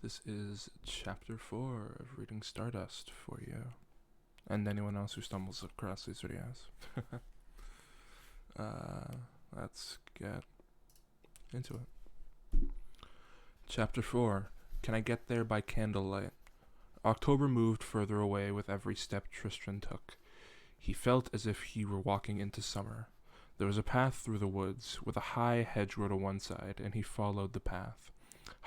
This is Chapter 4 of Reading Stardust for you, and anyone else who stumbles across these videos. Let's get into it. Chapter 4. Can I get there by candlelight? October moved further away with every step Tristan took. He felt as if he were walking into summer. There was a path through the woods, with a high hedgerow to one side, and he followed the path.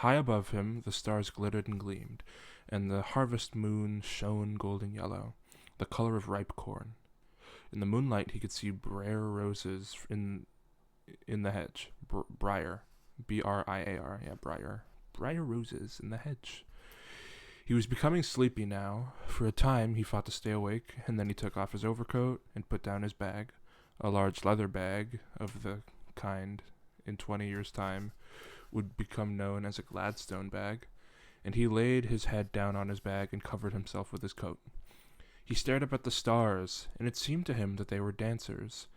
High above him, the stars glittered and gleamed, and the harvest moon shone golden yellow, the color of ripe corn. In the moonlight, he could see briar roses in the hedge. Briar. B-R-I-A-R. Yeah, briar. Briar roses in the hedge. He was becoming sleepy now. For a time, he fought to stay awake, and then he took off his overcoat and put down his bag, a large leather bag of the kind in 20 years' time would become known as a Gladstone bag, and he laid his head down on his bag and covered himself with his coat. He stared up at the stars, and it seemed to him that they were dancers,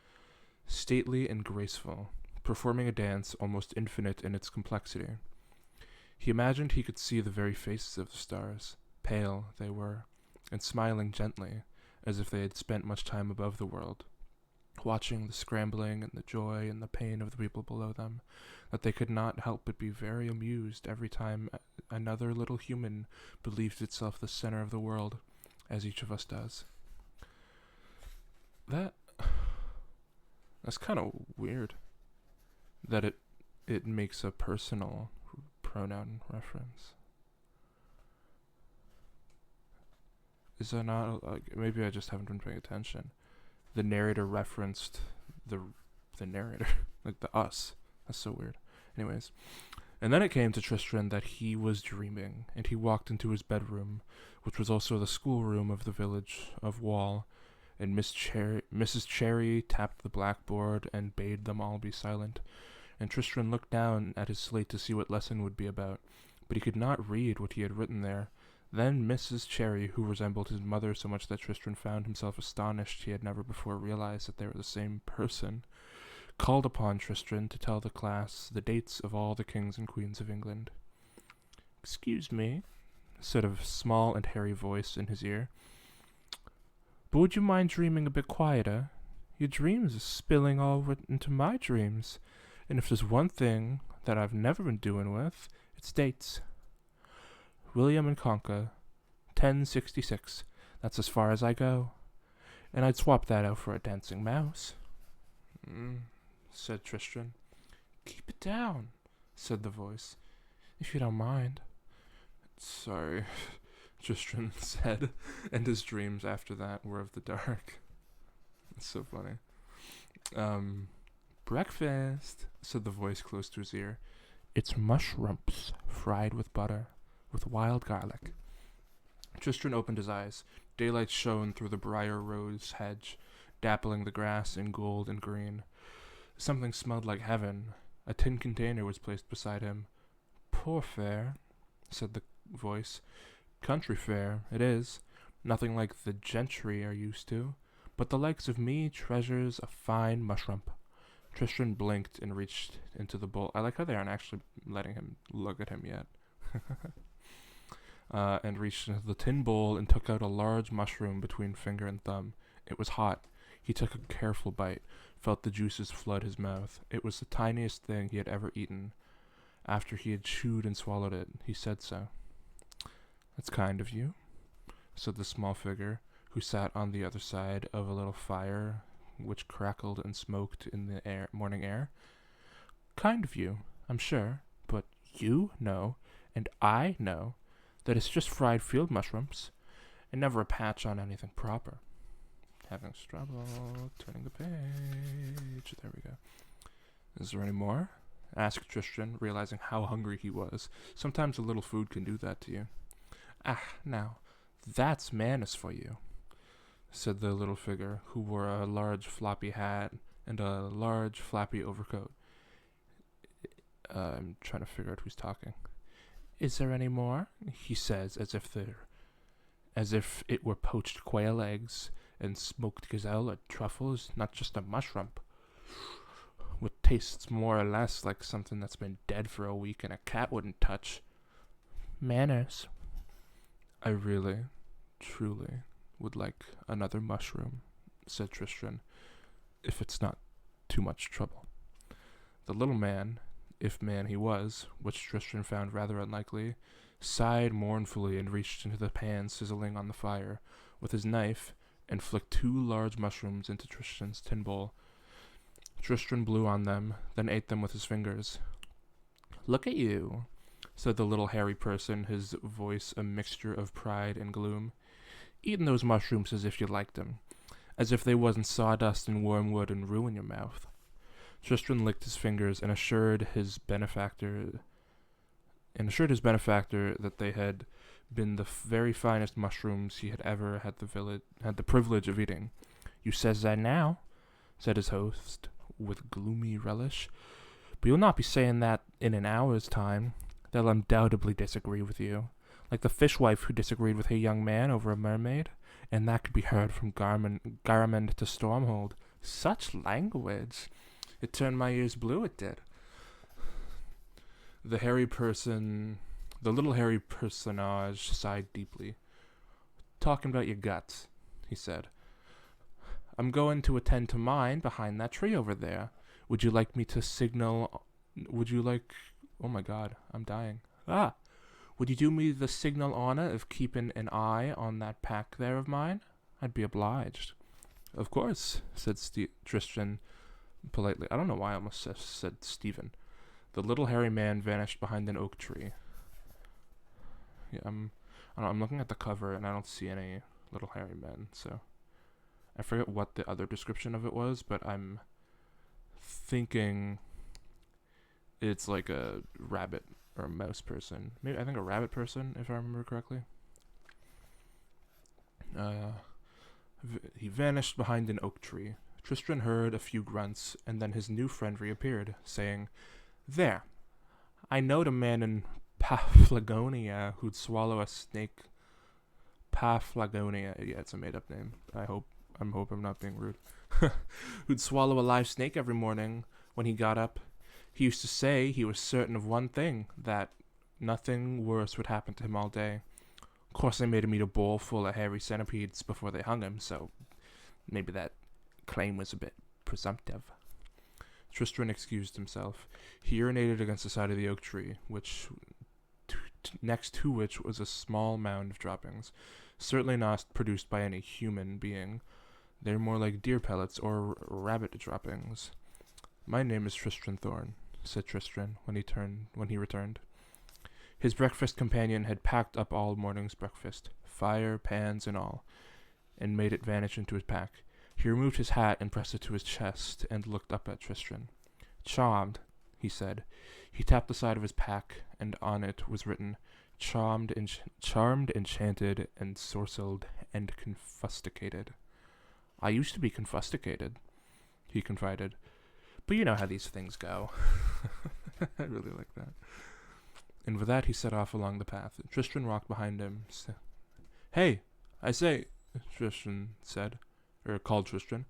stately and graceful, performing a dance almost infinite in its complexity. He imagined he could see the very faces of the stars. Pale they were, and smiling gently, as if they had spent much time above the world, watching the scrambling and the joy and the pain of the people below them, that they could not help but be very amused every time another little human believed itself the center of the world, as each of us does. That's kind of weird that it makes a personal pronoun reference. Is that not, like, maybe I just haven't been paying attention. The narrator referenced the narrator, like the us. That's so weird. Anyways, and then it came to Tristan that he was dreaming, and he walked into his bedroom, which was also the schoolroom of the village of Wall, and Mrs. Cherry tapped the blackboard and bade them all be silent, and Tristan looked down at his slate to see what lesson would be about, but he could not read what he had written there. Then Mrs. Cherry, who resembled his mother so much that Tristan found himself astonished he had never before realized that they were the same person, called upon Tristan to tell the class the dates of all the kings and queens of England. "Excuse me," said a small and hairy voice in his ear, "but would you mind dreaming a bit quieter? Your dreams are spilling all into my dreams, and if there's one thing that I've never been doing with, it's dates. William and Conker, 1066. That's as far as I go. And I'd swap that out for a dancing mouse." Said Tristan. "Keep it down," said the voice, "if you don't mind." "Sorry," Tristan said, and his dreams after that were of the dark. It's so funny. "Breakfast," said the voice close to his ear. "It's mushrooms fried with butter, with wild garlic." Tristan opened his eyes. Daylight shone through the briar rose hedge, dappling the grass in gold and green. Something smelled like heaven. A tin container was placed beside him. "Poor fare," said the voice. "Country fare, it is. Nothing like the gentry are used to. But the likes of me treasures a fine mushroom." Tristan blinked and reached into the bowl. I like how they aren't actually letting him look at him yet. And reached into the tin bowl and took out a large mushroom between finger and thumb. It was hot. He took a careful bite, felt the juices flood his mouth. It was the tiniest thing he had ever eaten. After he had chewed and swallowed it, he said so. "That's kind of you," said the small figure, who sat on the other side of a little fire which crackled and smoked in the morning air. "Kind of you, I'm sure, but you know, and I know, that it's just fried field mushrooms, and never a patch on anything proper." Having trouble turning the page. There we go. "Is there any more?" asked Tristan, realizing how hungry he was. Sometimes a little food can do that to you. Now, that's manners for you," said the little figure, who wore a large floppy hat and a large flappy overcoat. I'm trying to figure out who's talking. "Is there any more?" he says, as if it were poached quail eggs and smoked gazelle or truffles, not just a mushroom. "What tastes more or less like something that's been dead for a week and a cat wouldn't touch." Manners. I really, truly would like another mushroom, said Tristram, if it's not too much trouble. The little man, if man he was, which Tristram found rather unlikely, sighed mournfully and reached into the pan sizzling on the fire with his knife and flicked 2 large mushrooms into Tristram's tin bowl. Tristram blew on them, then ate them with his fingers. Look at you, said the little hairy person, his voice a mixture of pride and gloom. Eating those mushrooms as if you liked them, as if they wasn't sawdust and wormwood and ruin your mouth. Tristram licked his fingers and assured his benefactor that they had been the very finest mushrooms he had ever had the privilege of eating. You says that now, said his host with gloomy relish, but you'll not be saying that in an hour's time. They'll undoubtedly disagree with you, like the fishwife who disagreed with her young man over a mermaid, and that could be heard from Garmund to Stormhold. Such language! It turned my ears blue, it did. The little hairy personage sighed deeply. Talking about your guts, he said. I'm going to attend to mine behind that tree over there. Would you like me to signal... Oh my god, I'm dying. Would you do me the signal honor of keeping an eye on that pack there of mine? I'd be obliged. Of course, said Tristram politely. I don't know why I almost said Stephen. The little hairy man vanished behind an oak tree. Yeah, I'm looking at the cover and I don't see any little hairy men, so I forget what the other description of it was, but I'm thinking it's like a rabbit or a mouse person. Maybe I think a rabbit person, if I remember correctly. He vanished behind an oak tree. Tristram heard a few grunts, and then his new friend reappeared, saying, There, I knowed a man in Paphlagonia who'd swallow a snake. Paphlagonia, yeah, it's a made-up name. I hope I'm not being rude. Who'd swallow a live snake every morning when he got up. He used to say he was certain of one thing, that nothing worse would happen to him all day. Of course, they made him eat a bowl full of hairy centipedes before they hung him, so maybe that claim was a bit presumptive. Tristram excused himself. He urinated against the side of the oak tree, next to which was a small mound of droppings, certainly not produced by any human being. They're more like deer pellets or rabbit droppings. My name is Tristram Thorn, said Tristram when he returned. His breakfast companion had packed up all morning's breakfast, fire, pans, and all, and made it vanish into his pack. He removed his hat and pressed it to his chest and looked up at Tristram. Charmed, he said. He tapped the side of his pack, and on it was written, Charmed, enchanted, and sorcelled, and confusticated. I used to be confusticated, he confided. But you know how these things go. I really like that. And with that he set off along the path. Tristram walked behind him. Hey, I say, Tristram said, called Tristram.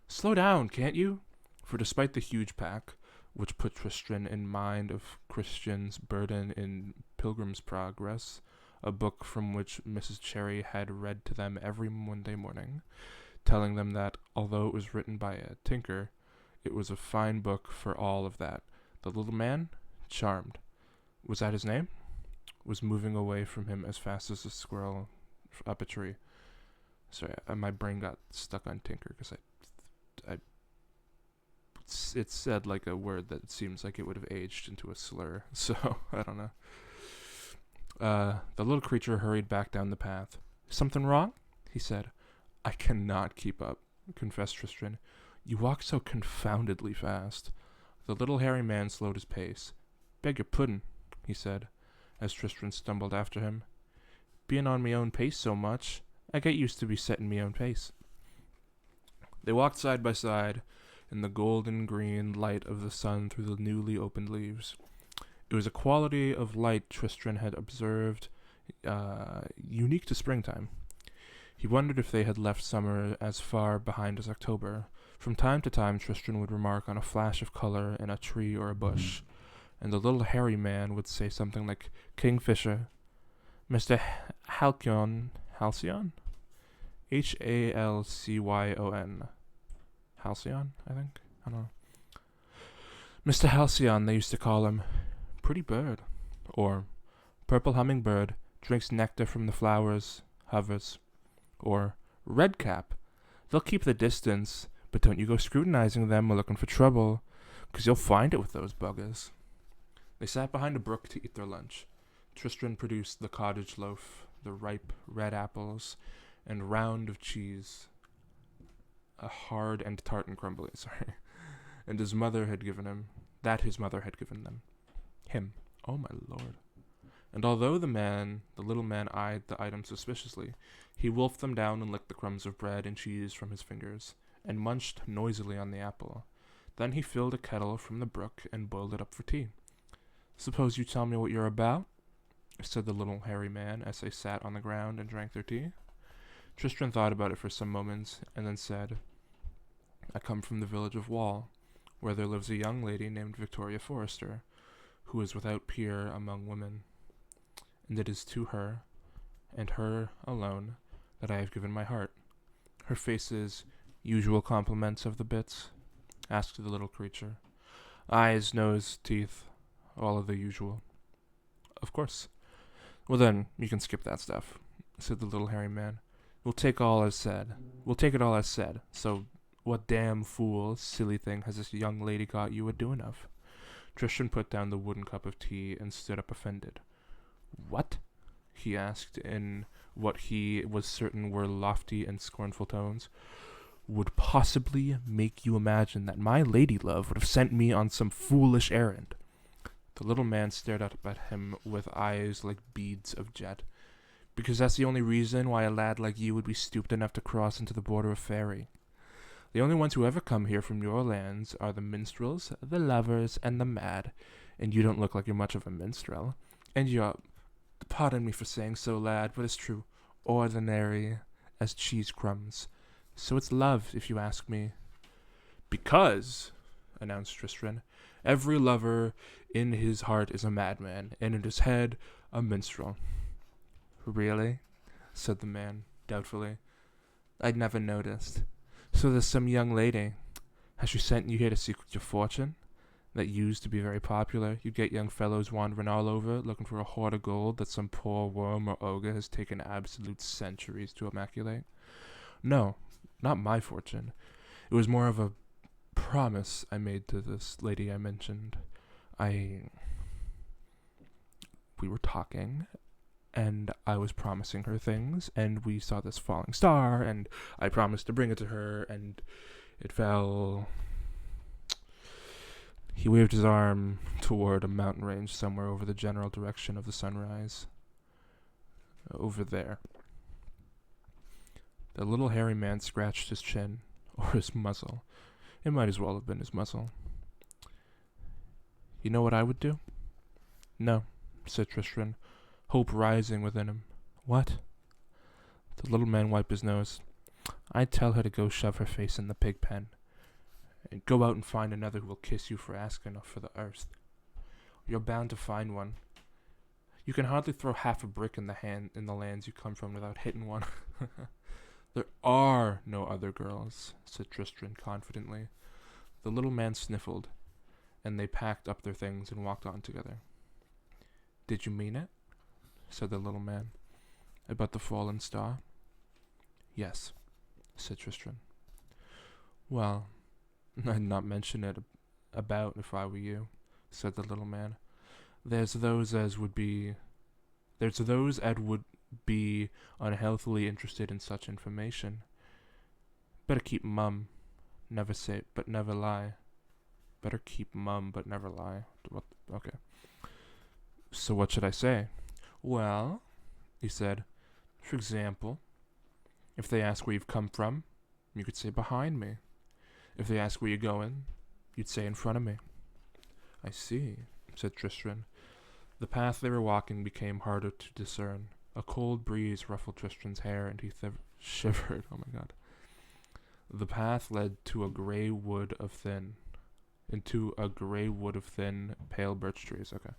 Slow down, can't you? For despite the huge pack, which put Tristram in mind of Christian's Burden in Pilgrim's Progress, a book from which Mrs. Cherry had read to them every Monday morning, telling them that, although it was written by a tinker, it was a fine book for all of that. The little man, Charmed, was that his name? Was moving away from him as fast as a squirrel up a tree. Sorry, my brain got stuck on tinker because it said like a word that seems like it would have aged into a slur. So I don't know. The little creature hurried back down the path. Something wrong? He said. I cannot keep up, confessed Tristram. You walk so confoundedly fast. The little hairy man slowed his pace. Beg your puddin', he said, as Tristram stumbled after him. Being on me own pace so much, I get used to be setting me own pace. They walked side by side in the golden green light of the sun through the newly opened leaves. It was a quality of light Tristram had observed, unique to springtime. He wondered if they had left summer as far behind as October. From time to time Tristram would remark on a flash of color in a tree or a bush, and the little hairy man would say something like Kingfisher, Mr. Halcyon, Halcyon? Halcyon. Halcyon, I think? I don't know. Mr. Halcyon, they used to call him. Pretty bird. Or purple hummingbird, drinks nectar from the flowers, hovers. Or redcap. They'll keep the distance, but don't you go scrutinizing them or looking for trouble, 'cause you'll find it with those buggers. They sat behind a brook to eat their lunch. Tristram produced the cottage loaf, the ripe red apples, and round of cheese, a hard and tart and crumbly, and his mother had given them. Him. Oh my lord. And although the little man eyed the items suspiciously, he wolfed them down and licked the crumbs of bread and cheese from his fingers, and munched noisily on the apple. Then he filled a kettle from the brook and boiled it up for tea. "Suppose you tell me what you're about?" said the little hairy man as they sat on the ground and drank their tea. Tristram thought about it for some moments, and then said, "I come from the village of Wall, where there lives a young lady named Victoria Forrester, who is without peer among women. And it is to her, and her alone, that I have given my heart. Her face is usual compliments of the bits?" asked the little creature. "Eyes, nose, teeth, all of the usual." "Of course." "Well then, you can skip that stuff," said the little hairy man. We'll take it all as said. So, what damn fool, silly thing has this young lady got you a doing of?" Tristram put down the wooden cup of tea and stood up offended. "What?" he asked in what he was certain were lofty and scornful tones. "Would possibly make you imagine that my lady-love would have sent me on some foolish errand?" The little man stared up at him with eyes like beads of jet. "Because that's the only reason why a lad like you would be stooped enough to cross into the border of fairy. The only ones who ever come here from your lands are the minstrels, the lovers, and the mad, and you don't look like you're much of a minstrel, and you're, pardon me for saying so, lad, but it's true, ordinary as cheese crumbs. So it's love, if you ask me." "Because," announced Tristram, "every lover in his heart is a madman, and in his head a minstrel." "Really?" said the man, doubtfully. "I'd never noticed. So there's some young lady. Has she sent you here to seek your fortune? That used to be very popular. You'd get young fellows wandering all over, looking for a hoard of gold that some poor worm or ogre has taken absolute centuries to immaculate." "No, not my fortune. It was more of a promise I made to this lady I mentioned. We were talking, and I was promising her things, and we saw this falling star, and I promised to bring it to her, and it fell." He waved his arm toward a mountain range somewhere over the general direction of the sunrise. "Over there." The little hairy man scratched his chin, or his muzzle. It might as well have been his muzzle. "You know what I would do?" "No," said Tristram, hope rising within him. "What?" The little man wiped his nose. "I'd tell her to go shove her face in the pig pen, and go out and find another who will kiss you for asking for the earth. You're bound to find one. You can hardly throw half a brick in the lands you come from without hitting one." "There are no other girls," said Tristram confidently. The little man sniffled, and they packed up their things and walked on together. "Did you mean it?" said the little man. "About the fallen star?" "Yes," said Tristram. "Well, I'd not mention it about if I were you," said the little man. There's those as would be unhealthily interested in such information. Better keep mum. Never say, but never lie. Better keep mum, but never lie. Okay. So what should I say?" "Well," he said, "for example, if they ask where you've come from, you could say behind me. If they ask where you're going, you'd say in front of me." "I see," said Tristram. The path they were walking became harder to discern. A cold breeze ruffled Tristram's hair, and he shivered. Oh my god. The path led to a grey wood of thin, pale birch trees. Okay.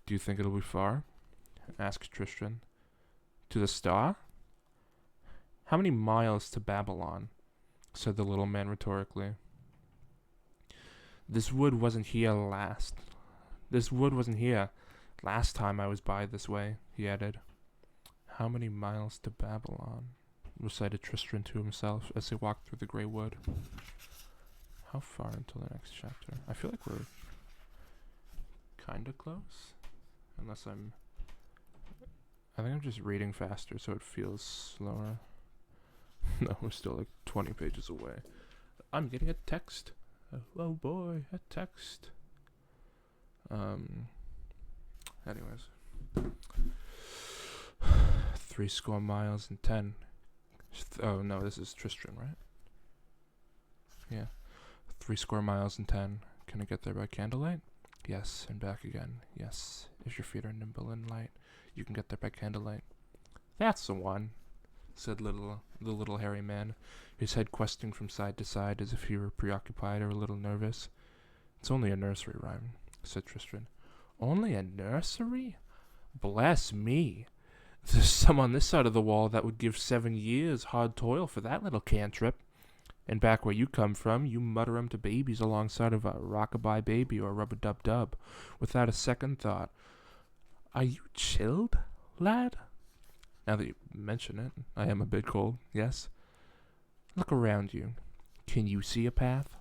"Do you think it'll be far?" asked Tristram. To the star? How many miles to Babylon? Said the little man rhetorically. This wood wasn't here last time I was by this way, he added. How many miles to Babylon? Recited Tristram to himself as they walked through the grey wood. How far until the next chapter? I feel like we're kinda close. I think I'm just reading faster so it feels slower. No, we're still like 20 pages away. I'm getting a text. Oh boy, a text. Anyways. 70 miles and 10. Oh no, this is Tristram, right? Yeah. 70 miles and 10. Can I get there by candlelight? Yes, and back again. Yes, if your feet are nimble and light, you can get there by candlelight. That's the one, said the little hairy man, his head questing from side to side as if he were preoccupied or a little nervous. It's only a nursery rhyme, said Tristram. Only a nursery? Bless me. There's some on this side of the wall that would give 7 years hard toil for that little cantrip. And back where you come from, you mutter 'em to babies alongside of a rockabye baby or a rub-a-dub-dub, without a second thought. Are you chilled, lad? Now that you mention it, I am a bit cold, yes? Look around you. Can you see a path?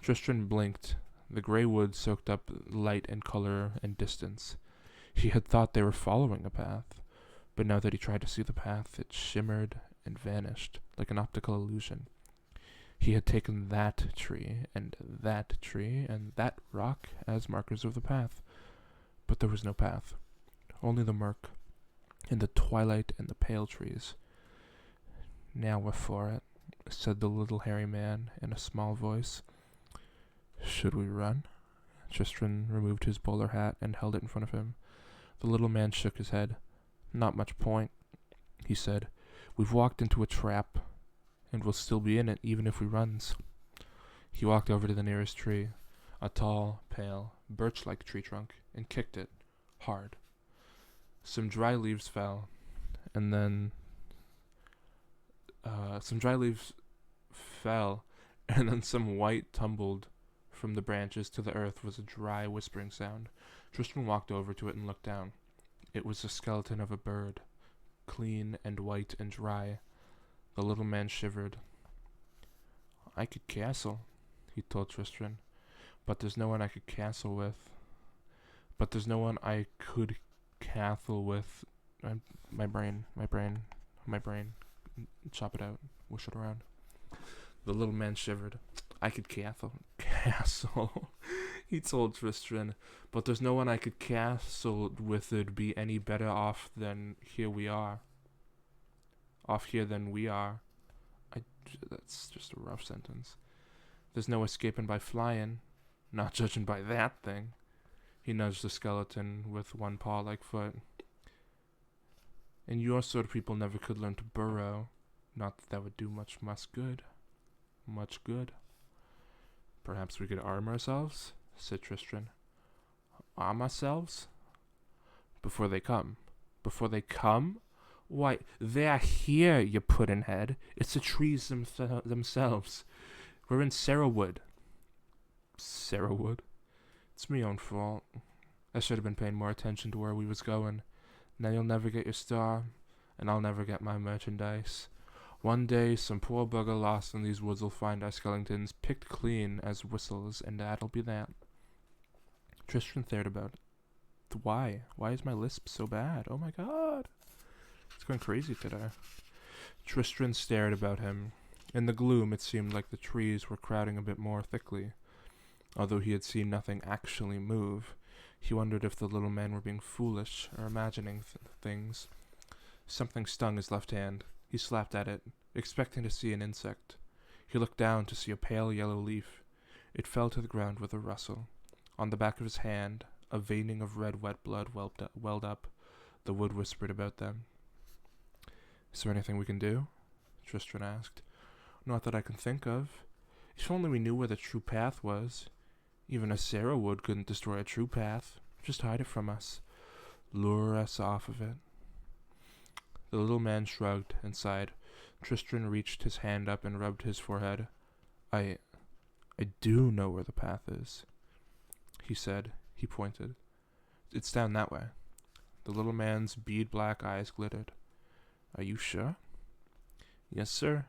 Tristram blinked. The grey wood soaked up light and color and distance. He had thought they were following a path, but now that he tried to see the path, it shimmered and vanished like an optical illusion. He had taken that tree and that rock as markers of the path, but there was no path, only the murk, and the twilight and the pale trees. Now we're for it, said the little hairy man in a small voice. Should we run? Tristram removed his bowler hat and held it in front of him. The little man shook his head. Not much point, he said. We've walked into a trap, and we'll still be in it even if we runs. He walked over to the nearest tree, a tall, pale, birch-like tree trunk, and kicked it, hard. Some dry leaves fell, and then some white tumbled from the branches to the earth was a dry, whispering sound. Tristram walked over to it and looked down. It was the skeleton of a bird, clean and white and dry. The little man shivered. I could castle, he told Tristram, but there's no one I could castle with. My brain. Chop it out. Wish it around. The little man shivered. I could castle, he told Tristram, but there's no one I could castle with that'd be any better off than we are. That's just a rough sentence. There's no escaping by flying, not judging by that thing. He nudged the skeleton with one paw-like foot. And your sort of people never could learn to burrow. Not that would do much good. Much good. Perhaps we could arm ourselves, said Tristram. Arm ourselves? Before they come. Before they come? Why, they're here, you puddin'-head. It's the trees themselves. We're in Sarahwood. Sarahwood? It's me own fault. I should have been paying more attention to where we was going. Now you'll never get your star, and I'll never get my merchandise. One day, some poor bugger lost in these woods will find our skeletons picked clean as whistles, and that'll be that. Tristram thought about it. Why? Why is my lisp so bad? Oh my god! It's going crazy today. Tristram stared about him. In the gloom, it seemed like the trees were crowding a bit more thickly. Although he had seen nothing actually move, he wondered if the little man were being foolish or imagining things. Something stung his left hand. He slapped at it, expecting to see an insect. He looked down to see a pale yellow leaf. It fell to the ground with a rustle. On the back of his hand, a veining of red wet blood welled up. The wood whispered about them. Is there anything we can do? Tristram asked. Not that I can think of. If only we knew where the true path was. Even a Sarahwood couldn't destroy a true path. Just hide it from us. Lure us off of it. The little man shrugged and sighed. Tristram reached his hand up and rubbed his forehead. I do know where the path is, he said. He pointed. It's down that way. The little man's bead-black eyes glittered. Are you sure? Yes, sir.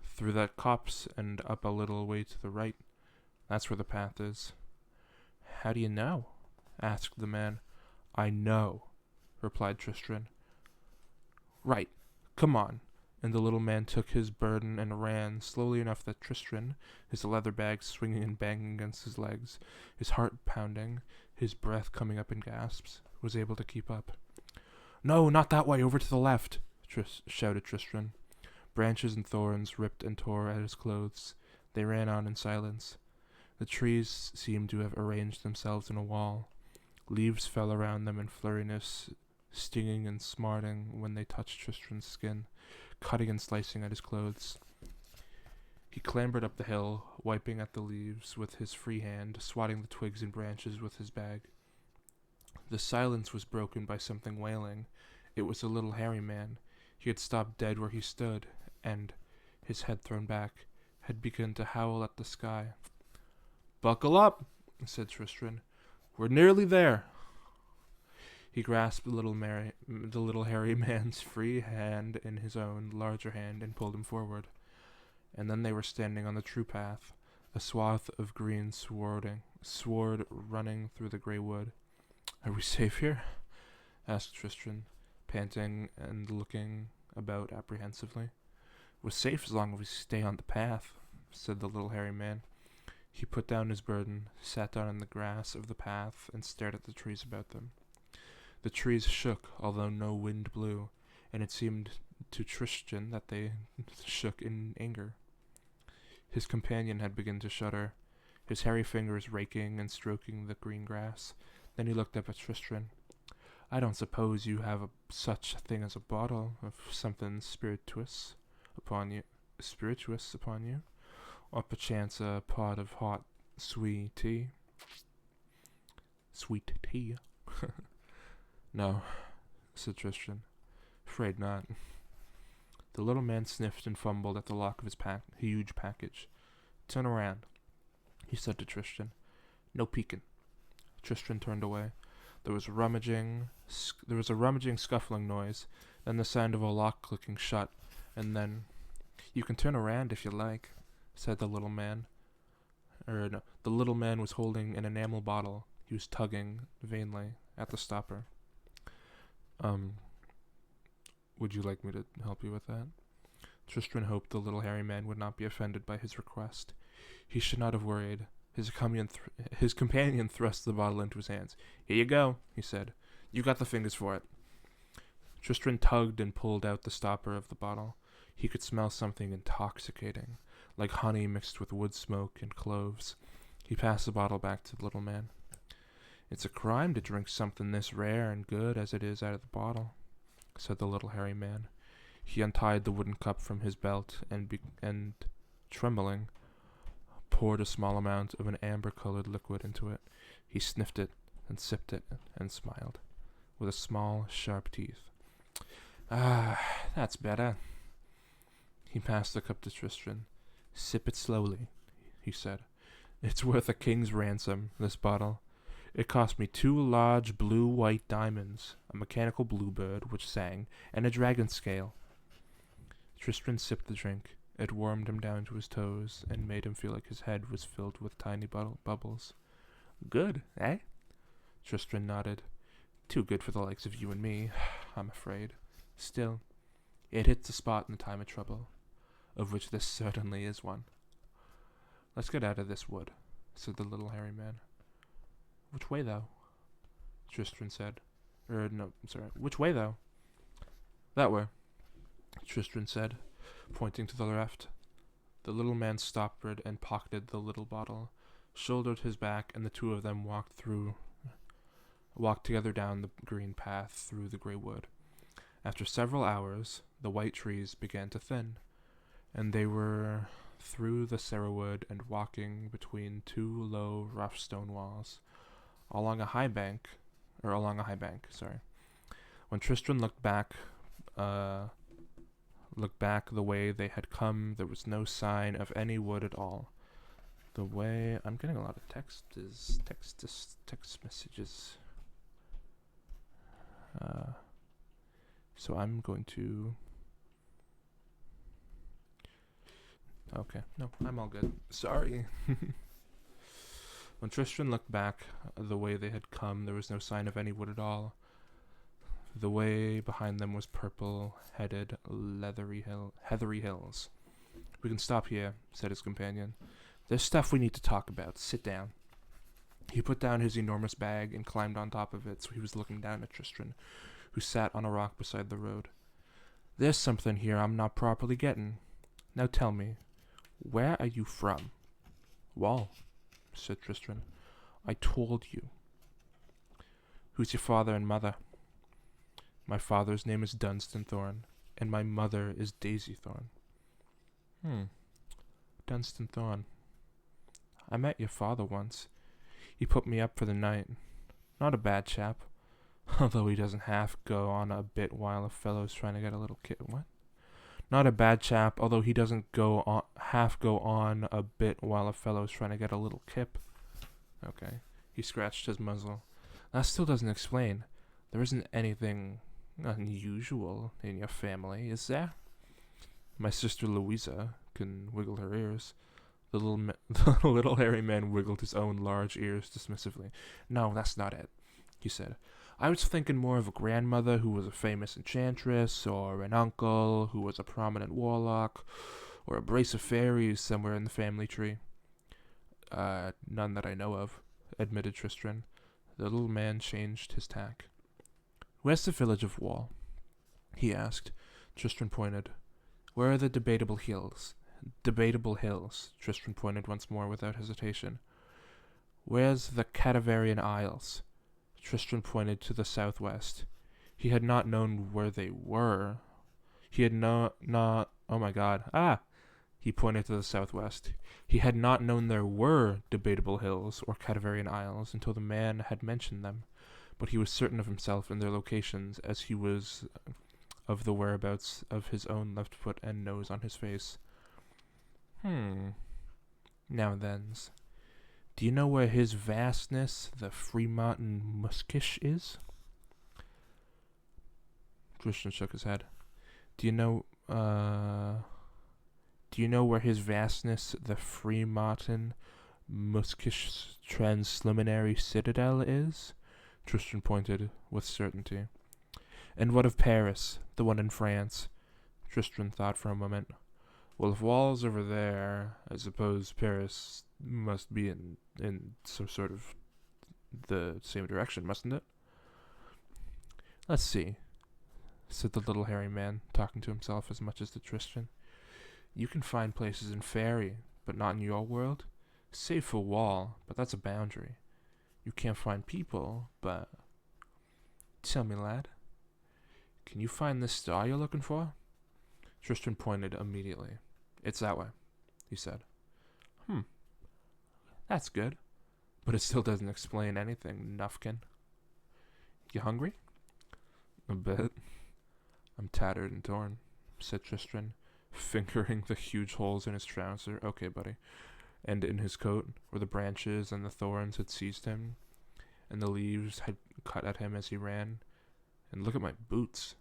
Through that copse and up a little way to the right. That's where the path is. How do you know? Asked the man. I know, replied Tristram. Right. Come on. And the little man took his burden and ran, slowly enough that Tristram, his leather bag swinging and banging against his legs, his heart pounding, his breath coming up in gasps, was able to keep up. No, not that way, over to the left, shouted Tristram. Branches and thorns ripped and tore at his clothes. They ran on in silence. The trees seemed to have arranged themselves in a wall. Leaves fell around them in flurriness, stinging and smarting when they touched Tristram's skin, cutting and slicing at his clothes. He clambered up the hill, wiping at the leaves with his free hand, swatting the twigs and branches with his bag. The silence was broken by something wailing. It was a little hairy man. He had stopped dead where he stood, and, his head thrown back, had begun to howl at the sky. Buckle up, said Tristram. We're nearly there. He grasped the little hairy man's free hand in his own larger hand and pulled him forward. And then they were standing on the true path, a swath of green sward running through the grey wood. Are we safe here? Asked Tristram, panting and looking about apprehensively. We're safe as long as we stay on the path, said the little hairy man. He put down his burden, sat down in the grass of the path, and stared at the trees about them. The trees shook, although no wind blew, and it seemed to Tristram that they shook in anger. His companion had begun to shudder, his hairy fingers raking and stroking the green grass. Then he looked up at Tristram. I don't suppose you have such a thing as a bottle of something spirituous upon you, or perchance a pot of hot, sweet tea? Sweet tea? No, said Tristram. Afraid not. The little man sniffed and fumbled at the lock of his huge package. Turn around, he said to Tristram. No peeking. Tristram turned away. There was a rummaging, scuffling noise, then the sound of a lock clicking shut, and then, You can turn around if you like, said the little man. The little man was holding an enamel bottle. He was tugging, vainly, at the stopper. Would you like me to help you with that? Tristram hoped the little hairy man would not be offended by his request. He should not have worried. His companion thrust the bottle into his hands. Here you go, he said. You got the fingers for it. Tristram tugged and pulled out the stopper of the bottle. He could smell something intoxicating, like honey mixed with wood smoke and cloves. He passed the bottle back to the little man. It's a crime to drink something this rare and good as it is out of the bottle, said the little hairy man. He untied the wooden cup from his belt and trembling, poured a small amount of an amber-colored liquid into it. He sniffed it and sipped it and smiled, with a small, sharp teeth. Ah, that's better. He passed the cup to Tristram. Sip it slowly, he said. It's worth a king's ransom, this bottle. It cost me 2 large blue-white diamonds, a mechanical bluebird which sang, and a dragon scale. Tristram sipped the drink. It warmed him down to his toes and made him feel like his head was filled with tiny bubbles. Good, eh? Tristram nodded. Too good for the likes of you and me, I'm afraid. Still, it hits the spot in the time of trouble, of which this certainly is one. Let's get out of this wood, said the little hairy man. Which way, though? Tristram said. Which way, though? That way, Tristram said, pointing to the left. The little man stopped and pocketed the little bottle, shouldered his back, and the two of them walked together down the green path through the grey wood. After several hours, the white trees began to thin, and they were through the Sarahwood and walking between 2 low, rough stone walls. Along a high bank, or along a high bank. Sorry. When Tristram looked back the way they had come, there was no sign of any wood at all. The way I'm getting a lot of text messages. So I'm going to. Okay, no, I'm all good. Sorry. When Tristram looked back the way they had come, there was no sign of any wood at all. The way behind them was purple-headed, heathery hills. We can stop here, said his companion. There's stuff we need to talk about. Sit down. He put down his enormous bag and climbed on top of it, so he was looking down at Tristram, who sat on a rock beside the road. There's something here I'm not properly getting. Now tell me, where are you from? Wall, said Tristram. I told you. Who's your father and mother? My father's name is Dunstan Thorn, and my mother is Daisy Thorn. Dunstan Thorn. I met your father once. He put me up for the night. Not a bad chap, although he doesn't half go on a bit while a fellow's trying to get a little kid. What? Not a bad chap, although he doesn't half go on a bit while a fellow's trying to get a little kip. Okay. He scratched his muzzle. That still doesn't explain. There isn't anything unusual in your family, is there? My sister Louisa can wiggle her ears. The little hairy man wiggled his own large ears dismissively. No, that's not it, he said. I was thinking more of a grandmother who was a famous enchantress, or an uncle who was a prominent warlock, or a brace of fairies somewhere in the family tree. None that I know of, admitted Tristram. The little man changed his tack. Where's the village of Wall? He asked. Tristram pointed. Where are the Debatable Hills? Debatable Hills, Tristram pointed once more without hesitation. Where's the Catavarian Isles? Tristram pointed to the southwest. He had not known where they were. He had oh my god. He pointed to the southwest. He had not known there were Debatable Hills or Catavarian Isles until the man had mentioned them, but he was certain of himself and their locations as he was of the whereabouts of his own left foot and nose on his face. Now thens, do you know where his vastness, the Fremontin Muskish, is? Tristram shook his head. Do you know where his vastness, the Fremontin Muskish Transluminary Citadel is? Tristram pointed with certainty. And what of Paris, the one in France? Tristram thought for a moment. Well, if Wall's over there, I suppose Paris must be in some sort of the same direction, mustn't it? Let's see, said the little hairy man, talking to himself as much as to Tristram. You can find places in Fairy, but not in your world. Save for Wall, but that's a boundary. You can't find people, but... Tell me, lad, can you find this star you're looking for? Tristram pointed immediately. It's that way, he said. That's good, but it still doesn't explain anything, Nuffkin. You hungry? A bit. I'm tattered and torn, said Tristram, fingering the huge holes in his trouser. Okay, buddy. And in his coat, where the branches and the thorns had seized him, and the leaves had cut at him as he ran. And look at my boots.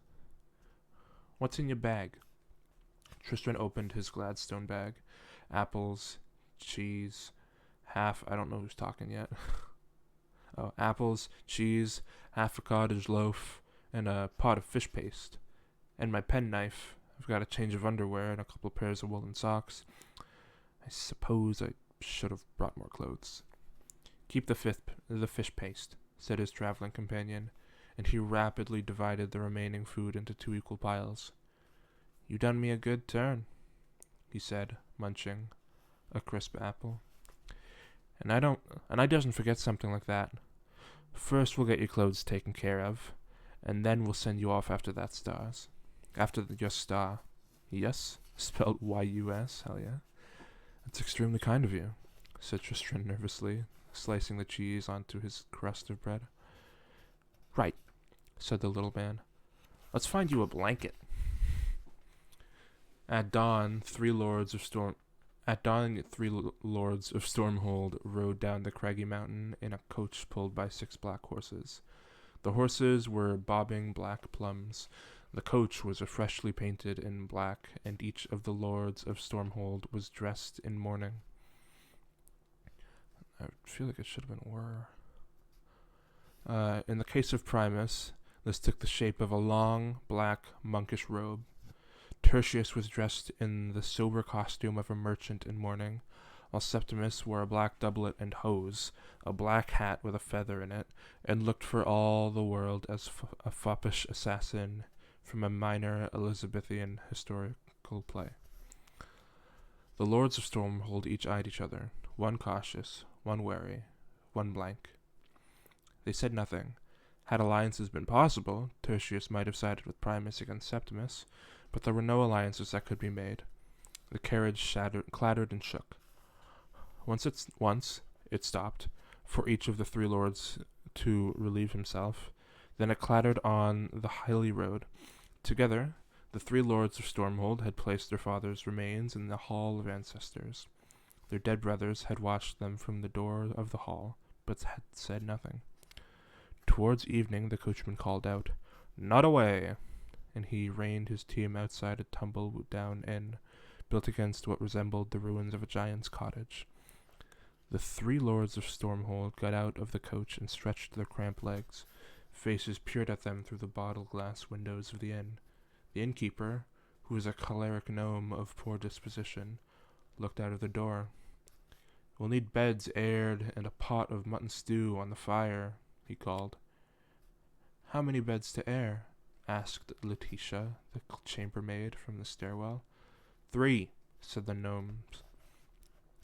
What's in your bag? Tristram opened his Gladstone bag. Apples, cheese, I don't know who's talking yet. Apples, cheese, half a cottage loaf, and a pot of fish paste. And my penknife. I've got a change of underwear and a couple of pairs of woolen socks. I suppose I should have brought more clothes. Keep the fish paste, said his traveling companion, and he rapidly divided the remaining food into 2 equal piles. You done me a good turn, he said, munching a crisp apple. And I doesn't forget something like that. First we'll get your clothes taken care of, and then we'll send you off after your star. Yes, spelled Y-U-S, hell yeah. That's extremely kind of you, said Tristram nervously, slicing the cheese onto his crust of bread. Right, said the little man. Let's find you a blanket. At dawn, three lords of Stormhold rode down the craggy mountain in a coach pulled by 6 black horses. The horses were bobbing black plums. The coach was freshly painted in black, and each of the lords of Stormhold was dressed in mourning. I feel like it should have been were. In the case of Primus, this took the shape of a long, black, monkish robe. Tertius was dressed in the sober costume of a merchant in mourning, while Septimus wore a black doublet and hose, a black hat with a feather in it, and looked for all the world as a foppish assassin from a minor Elizabethan historical play. The lords of Stormhold each eyed each other, one cautious, one wary, one blank. They said nothing. Had alliances been possible, Tertius might have sided with Primus against Septimus, but there were no alliances that could be made. The carriage clattered and shook. Once it stopped, for each of the 3 lords to relieve himself. Then it clattered on the hilly road. Together, the 3 lords of Stormhold had placed their father's remains in the Hall of Ancestors. Their dead brothers had watched them from the door of the hall, but had said nothing. Towards evening, the coachman called out, "Not away!" and he reined his team outside a tumble-down inn, built against what resembled the ruins of a giant's cottage. The 3 lords of Stormhold got out of the coach and stretched their cramped legs. Faces peered at them through the bottle-glass windows of the inn. The innkeeper, who was a choleric gnome of poor disposition, looked out of the door. "We'll need beds aired and a pot of mutton stew on the fire," he called. "How many beds to air?" asked Letitia, the chambermaid, from the stairwell. "3," said the gnomes.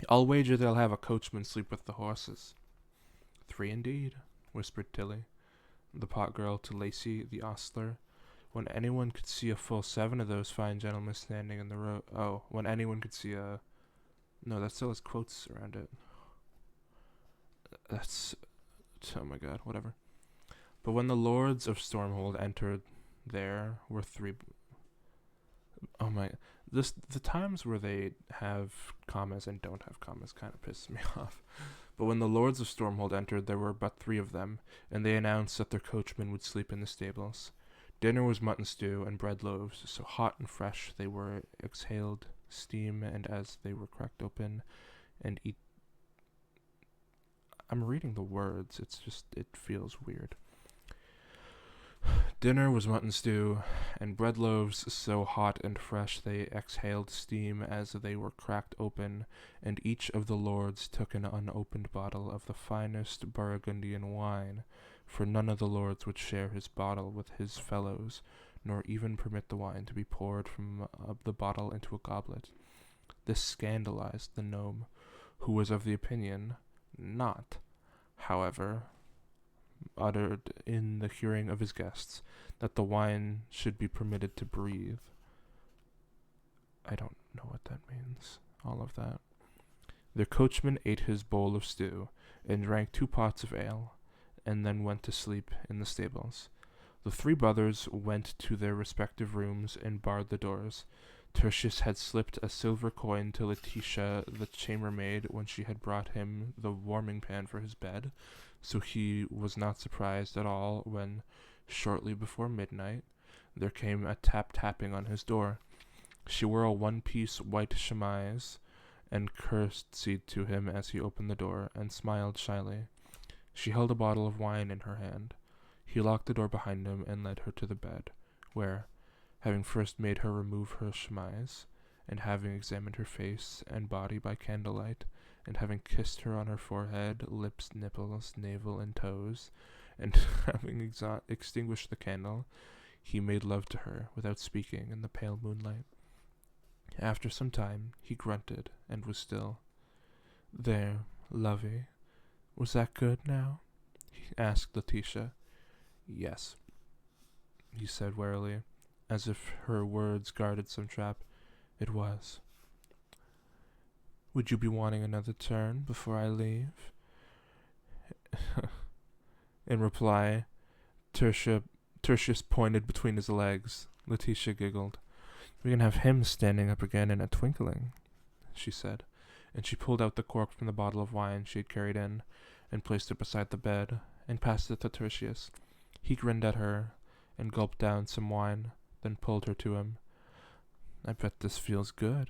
"I'll wager they'll have a coachman sleep with the horses." "3 indeed," whispered Tilly, the pot girl, to Lacey, the ostler. "When anyone could see a full 7 of those fine gentlemen standing in the road. Oh, when anyone could see a... No, that still has quotes around it. That's... Oh my god, whatever. But when the lords of Stormhold entered, there were 3... Oh my... The times where they have commas and don't have commas kind of pisses me off. But when the lords of Stormhold entered, there were but 3 of them, and they announced that their coachman would sleep in the stables. Dinner was mutton stew and bread loaves, so hot and fresh they were, exhaled steam, and as they were cracked open and eat... I'm reading the words, it feels weird. Dinner was mutton stew and bread loaves so hot and fresh they exhaled steam as they were cracked open, and each of the lords took an unopened bottle of the finest Burgundian wine, for none of the lords would share his bottle with his fellows, nor even permit the wine to be poured from the bottle into a goblet. This scandalized the gnome, who was of the opinion, not, however, uttered in the hearing of his guests, that the wine should be permitted to breathe. I don't know what that means, all of that. Their coachman ate his bowl of stew, and drank 2 pots of ale, and then went to sleep in the stables. The 3 brothers went to their respective rooms and barred the doors. Tertius had slipped a silver coin to Letitia, the chambermaid, when she had brought him the warming pan for his bed, so he was not surprised at all when, shortly before midnight, there came a tapping on his door. She wore a one-piece white chemise, and curtsied to him as he opened the door, and smiled shyly. She held a bottle of wine in her hand. He locked the door behind him and led her to the bed, where, having first made her remove her chemise, and having examined her face and body by candlelight, and having kissed her on her forehead, lips, nipples, navel, and toes, and having extinguished the candle, he made love to her without speaking in the pale moonlight. After some time, he grunted and was still. "There, lovey, was that good now?" asked Letitia. "Yes," he said warily, as if her words guarded some trap. "It was. Would you be wanting another turn before I leave?" In reply, Tertia, Tertius pointed between his legs. Letitia giggled. We can have him standing up again in a twinkling, she said, and she pulled out the cork from the bottle of wine she had carried in, and placed it beside the bed, and passed it to Tertius. He grinned at her, and gulped down some wine, then pulled her to him. I bet this feels good,